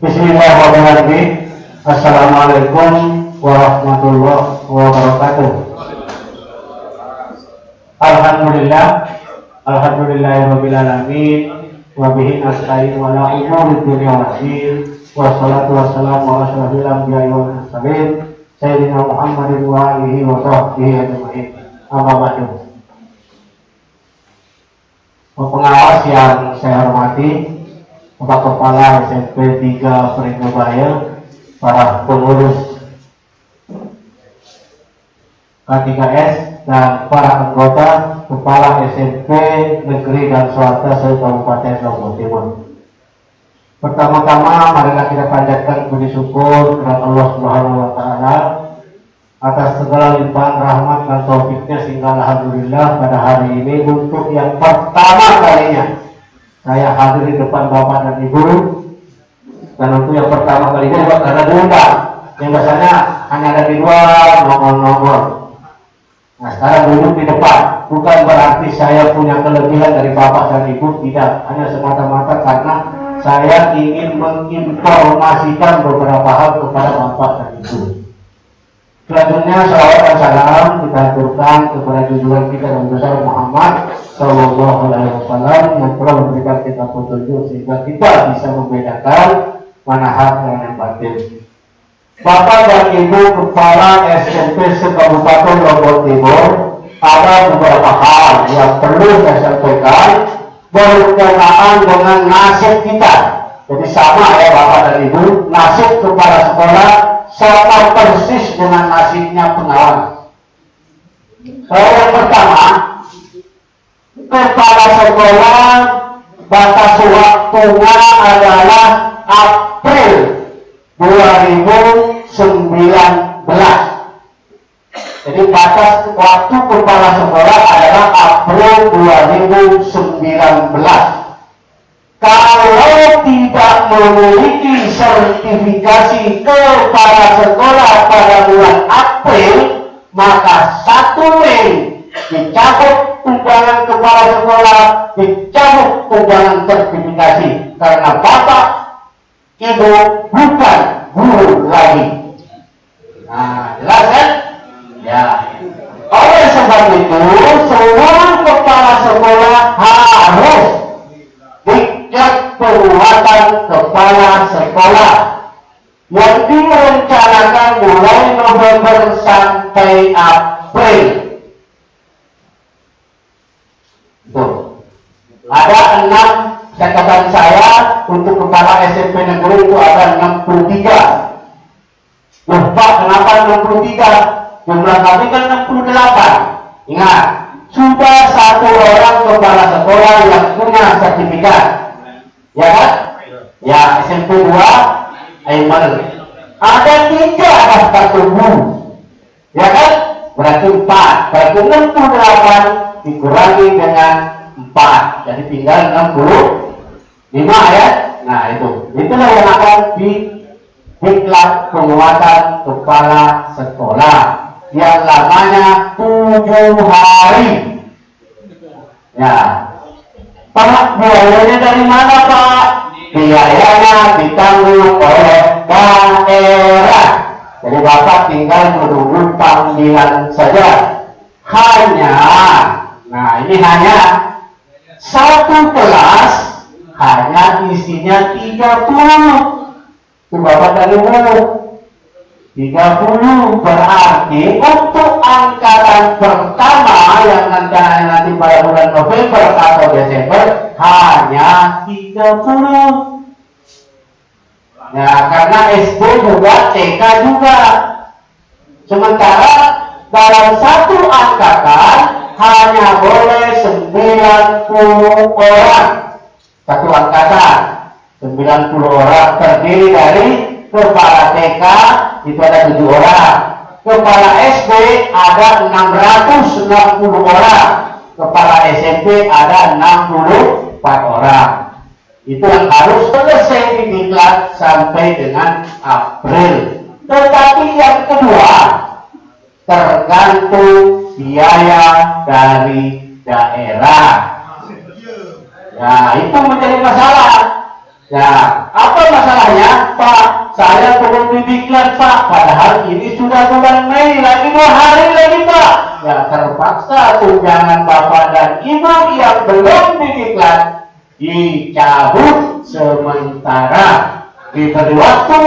Bismillahirrahmanirrahim. Assalamualaikum warahmatullahi wabarakatuh. Alhamdulillahirabbil alamin wa bihi nasta'in wa la umuri dunya waddin wassalatu wassalamu ala asyrofil anbiya'i wal mursalin sayyidina Muhammadin wa alihi wa sahbihi ajma'in. Amma ba'du. Pengawas yang saya hormati, Bapak Kepala SMP 3 Pringobaya, para pengurus K3S dan para anggota Kepala SMP Negeri dan Swasta se-Kabupaten Lombok Timur. Pertama-tama marilah kita panjatkan puji syukur kepada Allah Subhanahu wa taala atas segala limpahan rahmat dan taufiknya, sehingga alhamdulillah pada hari ini untuk yang pertama kalinya saya hadir di depan Bapak dan Ibu, dan untuk yang pertama kalinya juga karena diundang. Yang biasanya hanya ada di luar nomor-nomor. Nah, sekarang duduk di depan. Bukan berarti saya punya kelebihan dari Bapak dan Ibu, tidak. Hanya semata-mata karena saya ingin menginformasikan beberapa hal kepada Bapak dan Ibu. Selanjutnya salawat dan salam kita aturkan kepada junjungan kita dan besar Muhammad Sallallahu Alaihi Wasallam yang telah memberikan kita petunjuk sehingga kita bisa membedakan mana hak dan yang batil. Bapak dan Ibu Kepala SMP se-Kabupaten Lombok Timur, ada beberapa hal yang perlu saya sampaikan berkenaan dengan nasib kita. Jadi sama ya Bapak dan Ibu, nasib kepala sekolah sama persis dengan nasibnya pengawas. Yang pertama, kepala sekolah batas waktunya adalah April 2019. Jadi batas waktu kepala sekolah adalah April 2019. Kalau tidak memiliki sertifikasi kepala sekolah pada bulan April, maka 1 Mei dicabut tunjangan kepala sekolah, dicabut tunjangan sertifikasi, karena Bapak Ibu bukan guru lagi. Nah, jelas kan? Ya. Oleh sebab itu, semua kepala sekolah harus dicek penguatan kepala sekolah yang direncanakan mulai November sampai April. Tuh. Ada 6 catatan saya untuk kepala SMP negeri itu ada 63. Lupa kenapa 63? Jumlah kami kan 68. Ingat, sudah 1 orang kepala sekolah yang punya sertifikat. Ya kan? Ya, SMP 2 Aiman. Ada 3 daftar tunggu. Ya kan? Berarti 4. Berarti 68 dikurangi dengan 4. Jadi tinggal 65 ya. Nah, itulah yang akan diklat penguatan kepala sekolah yang lamanya 7 hari. Ya. Pak, biayanya dari mana Pak? Biayanya ditanggung oleh daerah. Jadi Bapak tinggal menunggu panggilan saja. Ini hanya 1 kelas hanya isinya 30. Itu Bapak dari mana? 30 berarti untuk angkatan pertama yang nanti pada bulan November atau Desember hanya 30. Ya, karena SD juga, TK juga. Sementara dalam 1 angkatan hanya boleh 90 orang. 1 angkatan 90 orang terdiri dari kepala TK itu ada 7 orang, kepala SD ada 660 orang, kepala SMP ada 64 orang. Itu yang harus selesai diklat sampai dengan April. Tetapi yang kedua, tergantung biaya dari daerah. Ya, itu menjadi masalah. Ya, apa masalahnya, Pak? Saya perlu didiklat, Pak. Padahal ini sudah bulan Mei, lagi 2 hari lagi, Pak. Ya, terpaksa tunjangan Bapak dan Ibu yang belum didiklat dicabut sementara, diberi waktu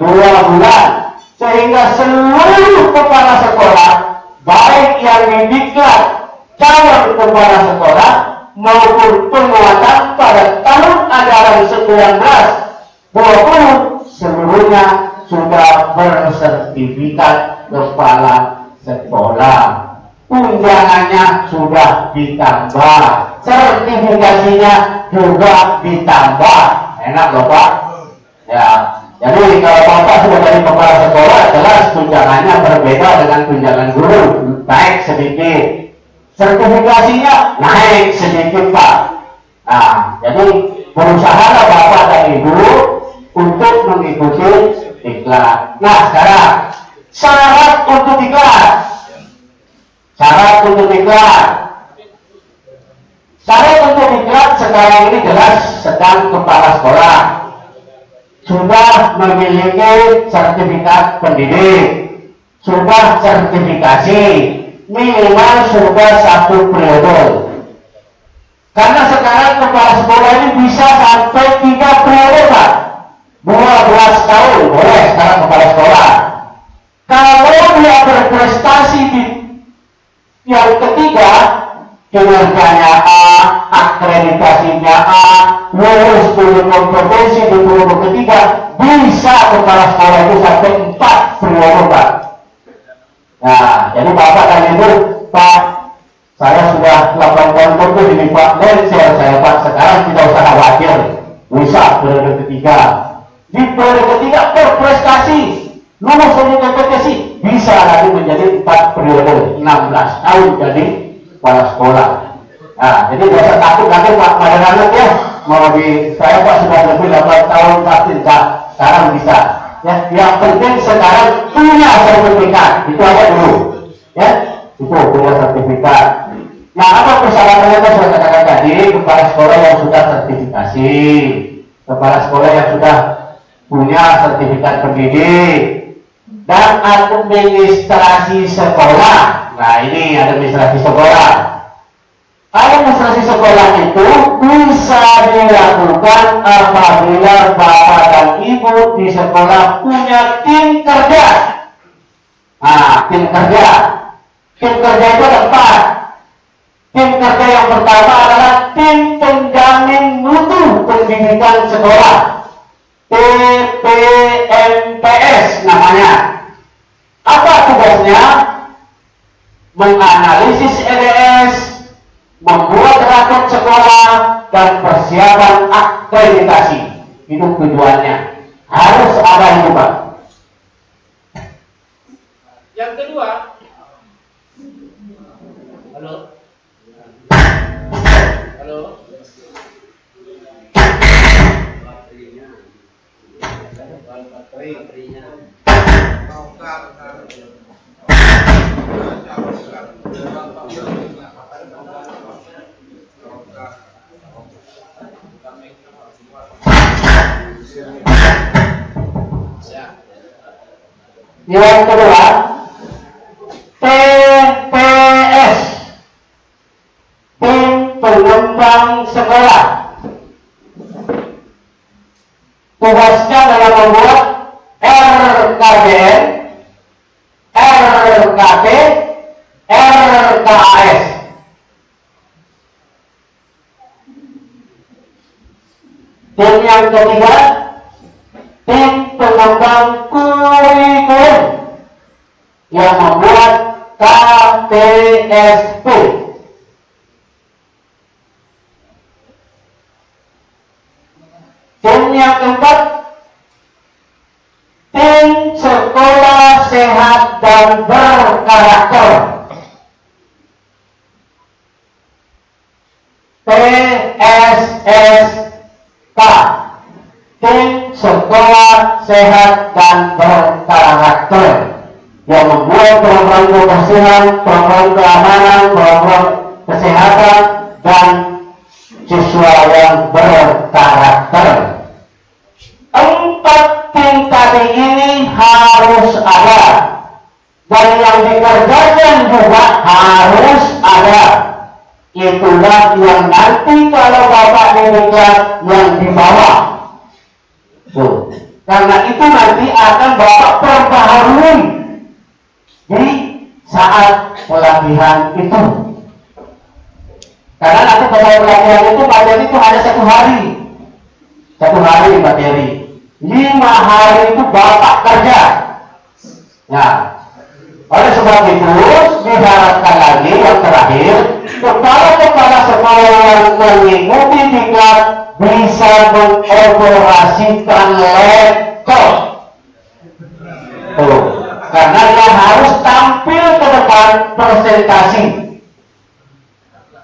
2 bulan, sehingga seluruh kepala sekolah, baik yang didiklat calon kepala sekolah maupun penguatan pada tahun ajaran 19-20, seluruhnya sudah bersertifikat kepala sekolah. Tunjangannya sudah ditambah, sertifikasinya juga ditambah. Enak loh, Pak? Ya, jadi kalau Bapak sudah jadi kepala sekolah, jelas tunjangannya berbeda dengan tunjangan guru, naik sedikit. Sertifikasinya naik sedikit, Pak. Nah, jadi berusahalah Bapak dan Ibu untuk mengikuti diklat. Nah, sekarang syarat untuk diklat. Syarat untuk diklat. Syarat untuk diklat sekarang ini jelas sedang kepala sekolah sudah memiliki sertifikat pendidik, sudah sertifikasi, minimal sudah 1 periode. Karena sekarang kepala sekolah ini bisa sampai 3 periode, Pak. 12 tahun boleh sekarang kepala sekolah. Kalau dia berprestasi di yang ketiga, kinerjanya A, akreditasinya A, lulus studi kompetensi di periode ketiga, bisa kepala sekolah itu sampai 4 periode, Pak. Nah, jadi Bapak dan Ibu, Pak, saya sudah 8 tahun lebih di Pak Lenser, saya Pak, sekarang tidak usah khawatir, bisa periode ketiga. Di periode ketiga berprestasi, lulus studi kompetensi, bisa lagi menjadi 4 periode, 16 tahun jadi kepala sekolah. Nah, jadi tidak usah takut nanti Pak pada anak ya, mau di saya Pak sudah lebih 8 tahun pasti enggak, sekarang bisa. Ya, yang penting sekarang punya sertifikat, itu aja dulu. Ya, itu punya sertifikat. Nah, apa persyaratannya saya sudah katakan tadi, kepala sekolah yang sudah sertifikasi, kepala sekolah yang sudah punya sertifikat pendidik, dan administrasi sekolah. Nah, ini administrasi sekolah. Administrasi sekolah itu bisa dilakukan apabila Bapak dan Ibu di sekolah punya tim kerja. Nah, tim kerja. Tim kerja itu ada 4. Tim kerja yang pertama adalah tim penjamin mutu pendidikan sekolah. TPMPS namanya. Apa tugasnya? Menganalisis EDS, membuat rapor sekolah, dan persiapan akreditasi. Itu tujuannya. Harus ada itu, Pak. Yang kedua, halo, halo, baterainya. Yang kedua, TPS, tim pengembang sekolah. Tugasnya adalah membuat RKBN, RKT, RKAS. Tim yang ketiga, tim pengembang kurikulum yang membuat KTSP. Tim yang keempat, tim sekolah sehat dan berkarakter. TSSK, tim sekolah sehat dan berkarakter, yang membuat program kebersihan, program keamanan, program kesehatan, dan siswa yang berkarakter. 4 tim tadi ini harus ada, dan yang dikerjakan juga harus ada. Itulah yang nanti kalau Bapak demikian yang di bawah. Tuh. Karena itu nanti akan Bapak perbaharui di saat pelatihan itu. Karena nanti pada pelatihan itu materi itu hanya 1 hari. 1 hari materi. 5 hari itu Bapak kerja. Nah, oleh sebab itu diharapkan lagi yang terakhir, kepala sekolah yang mengikuti diklat bisa mengoperasikan laptop. Tuh, karena dia harus tampil ke depan presentasi.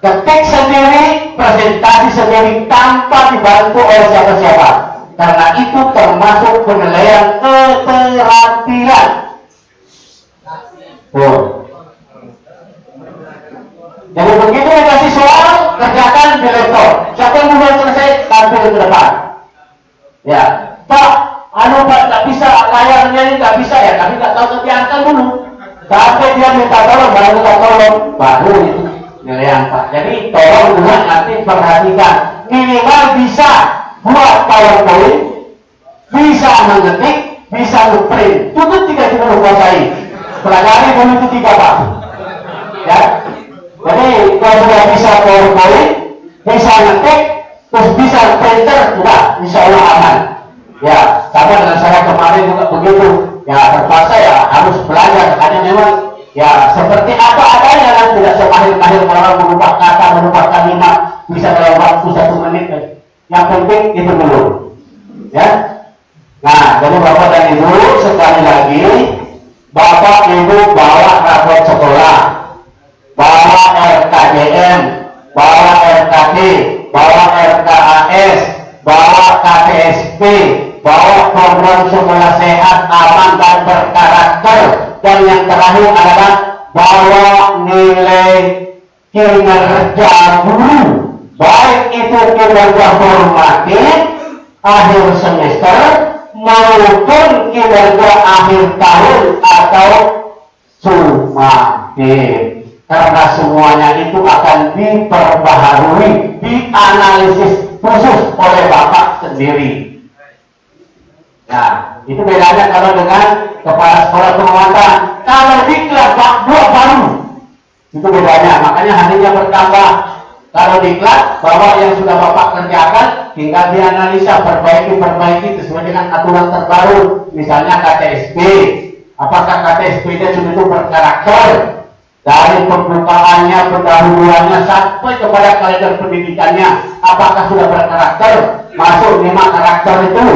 Ketik sendiri, presentasi sendiri tanpa dibantu oleh siapa-siapa. Karena itu termasuk penilaian keterampilan. Tuh. Jadi begitu dikasih soal, kerjakan di laptop. Siapa yang belum selesai, tampil ke depan. Ya, Pak, Pak, tak bisa, layarnya ini tak bisa ya, kami tak tahu kebiasaan dulu. Sampai dia minta tolong, baru minta tolong, baru itu nilaian Pak. Jadi tolong juga nanti perhatikan, minimal bisa buat PowerPoint, bisa mengetik, bisa ngeprint. Cukup 3 kita menguasai. Pelajari dulu itu 3 Pak. Ya. Jadi kalau sudah bisa PowerPoint, bisa ngetik, terus bisa printer, sudah insya Allah aman. Ya, sama dengan saya kemarin juga begitu. Ya terpaksa ya harus belajar. Hanya memang ya seperti apa adanya kan, tidak semahir-mahir orang merubah kata, merubah kalimat bisa dalam waktu 1 menit. Yang penting itu dulu. Ya. Nah, jadi Bapak dan Ibu sekali lagi, Bapak Ibu bawa rapor sekolah, bawa RKJM, bawa RKD, bawa RKAS, bawa KTSP, bawa program sekolah sehat, aman dan berkarakter, dan yang terakhir adalah bawa nilai kinerja guru, baik itu kinerja formatif akhir semester maupun kinerja akhir tahun atau sumatif. Karena semuanya itu akan diperbaharui, dianalisis khusus oleh Bapak sendiri. Nah, itu bedanya kalau dengan kepala sekolah penguatan. Kalau diklat buat baru, itu bedanya. Makanya harinya bertambah. Kalau diklat bahwa yang sudah Bapak kerjakan tinggal dianalisa, perbaiki sesuai dengan aturan terbaru. Misalnya KTSP, apakah KTSP itu sudah berkarakter? Dari pembukaannya, pendahuluannya sampai kepada kalender pendidikannya, apakah sudah berkarakter? Masuk 5 karakter itu,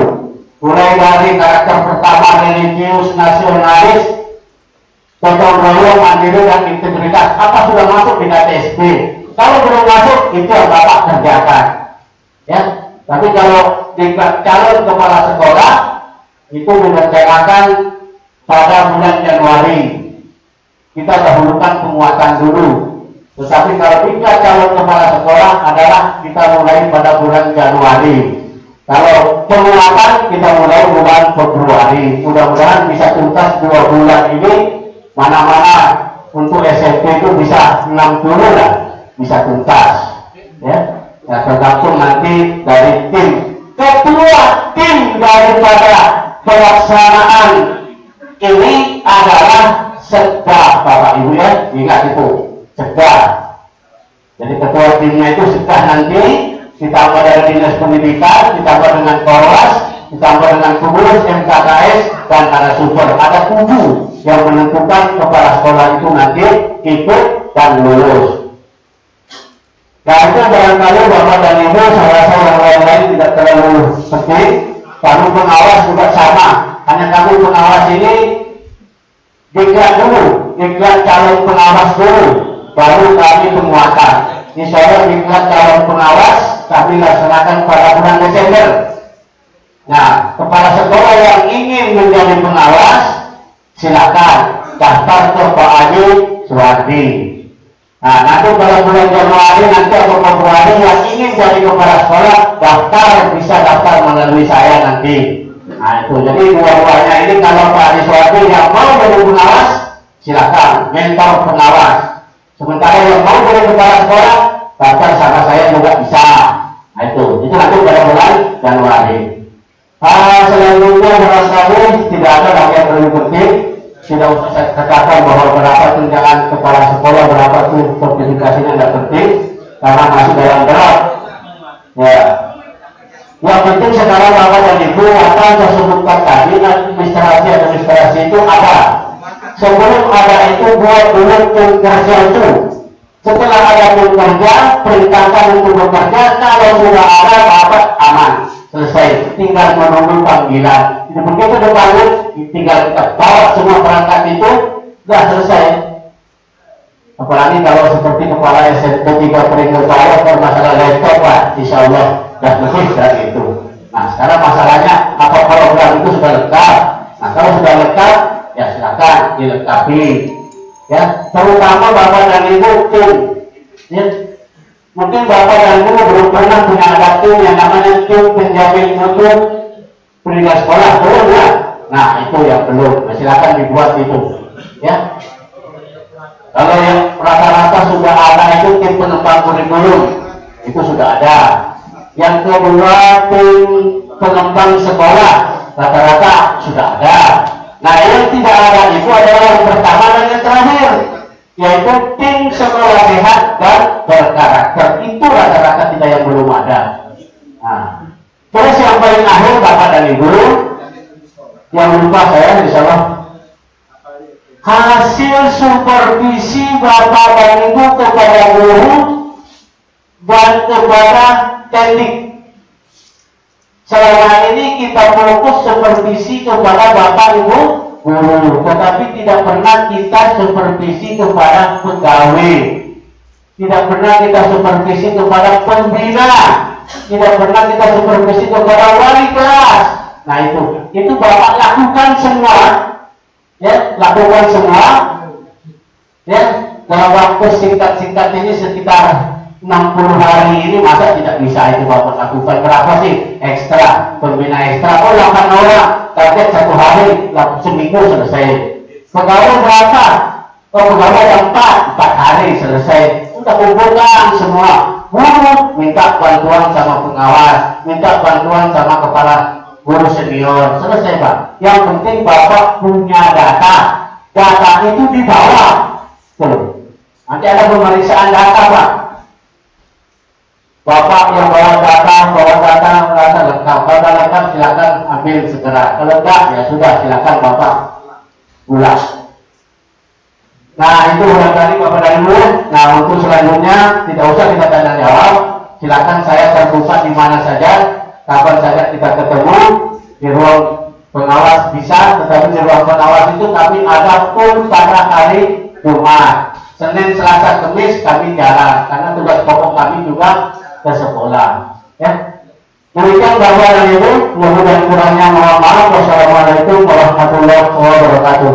mulai dari karakter pertama religius, nasionalis, gotong royong, mandiri dan integritas. Apa sudah masuk di KTSP? Kalau belum masuk, itu yang Bapak kerjakan. Ya, tapi kalau di calon kepala sekolah itu dikerjakan pada bulan Januari. Kita dahulukan penguatan dulu. Tetapi kalau kita calon kepala sekolah adalah kita mulai pada bulan Januari. Kalau penguatan kita mulai bulan Februari. Mudah-mudahan bisa tuntas 2 bulan ini. Mana-mana untuk SMP itu bisa 60 lah, bisa tuntas. Ya, nah, tergantung nanti dari tim. Ketua tim daripada pelaksanaan ini adalah Sekda, Bapak Ibu ya, ingat itu Sekda. Jadi ketua timnya itu Sekda nanti ditambah dari dinas pendidikan, ditambah dengan Korwas, ditambah dengan pengurus MKKS dan narasumber. Ada 7 yang menentukan kepala sekolah itu nanti ikut dan lulus. Nah itu barangkali Bapak dan Ibu, saya rasa yang lain-lain tidak terlalu penting. Kami pengawas juga sama, hanya kami pengawas ini diklat dulu, diklat calon pengawas dulu, baru kami penguatan. Insya Allah diklat calon pengawas kami laksanakan pada bulan Desember. Nah, kepala sekolah yang ingin menjadi pengawas, silakan daftar ke Pak Haji Suwardi. Nah, nanti pada bulan Januari nanti atau Februari yang ingin jadi kepala sekolah daftar, bisa daftar melalui saya nanti. Nah itu, jadi dua-duanya ini kalau Pak Riswati yang mau jadi pengawas, silakan, mentor pengawas. Sementara yang mau jadi kepala sekolah, daftar sama saya juga bisa. Nah itu nanti pada bulan Januari. Selanjutnya barangkali tidak ada lagi yang lebih penting. Tidak usah saya katakan bahwa berapa tunjangan kepala sekolah, berapa tuh sertifikasinya tidak penting, karena masih dalam draft. Ya. Yang penting sekarang Bapak dan Ibu apa yang saya sebutkan tadi, administrasi itu ada. Sebelum ada itu buat dulu tim kerja itu. Setelah ada tim kerja, perintahkan untuk bekerja. Kalau sudah ada Bapak aman, selesai. Tinggal menunggu panggilan. Itu begitu dipanggil, tinggal kita bawa semua perangkat itu, sudah selesai. Apalagi kalau seperti kepala SMP 3 peringkat bawah bermasalah laptop Pak, insya Allah dan lebih dari itu. Nah sekarang masalahnya apa program itu sudah lengkap. Nah kalau sudah lengkap ya silakan dilengkapi. Ya terutama Bapak dan Ibu tim. Ya, mungkin Bapak dan Ibu belum pernah punya ada tim yang namanya tim penjamin mutu pendidikan sekolah, belum ya? Nah itu yang belum. Nah, silakan dibuat itu. Ya. Kalau yang rata-rata sudah ada itu tim penembang kurikulum itu sudah ada. Yang kedua tim pengembang sekolah rata-rata sudah ada. Nah yang tidak ada itu adalah yang pertama dan yang terakhir, yaitu tim sekolah sehat dan berkarakter. Itu rata-rata tidak yang belum ada. Nah, terus yang paling akhir Bapak dan Ibu, yang lupa saya insyaallah, hasil supervisi Bapak dan Ibu kepada guru dan kepada teknik. Selama ini kita fokus supervisi kepada Bapak Ibu guru, tetapi tidak pernah kita supervisi kepada pegawai, tidak pernah kita supervisi kepada pembina, tidak pernah kita supervisi kepada wali kelas. Nah itu Bapak lakukan semua, ya lakukan semua, ya dalam waktu singkat-singkat ini sekitar 60 hari ini masa tidak bisa itu Bapak lakukan. Berapa sih ekstra, pembina ekstra? Oh 8 orang, target 1 hari, seminggu selesai. Pegawai berapa? Oh pegawai 4 hari selesai. Udah kumpulkan semua. Guru minta bantuan sama pengawas, minta bantuan sama kepala guru senior, selesai Pak. Yang penting Bapak punya data. Data itu dibawa. Tuh. Nanti ada pemeriksaan data Pak. Bapak yang bawa data lengkap. Kalau sudah lengkap silakan ambil segera. Kalau enggak ya sudah silakan Bapak ulas. Nah itu barangkali Bapak dan Ibu. Nah untuk selanjutnya tidak usah kita tanya jawab. Silakan saya terbuka di mana saja, kapan saja kita ketemu di ruang pengawas bisa. Tetapi di ruang pengawas itu kami ada pun pada hari Jumat, Senin, Selasa, Kamis kami jalan karena tugas pokok kami juga ke sekolah. Ya. Demikian Bapak dan Ibu, mudah-mudahan kurangnya mohon maaf. Wassalamualaikum warahmatullahi wabarakatuh.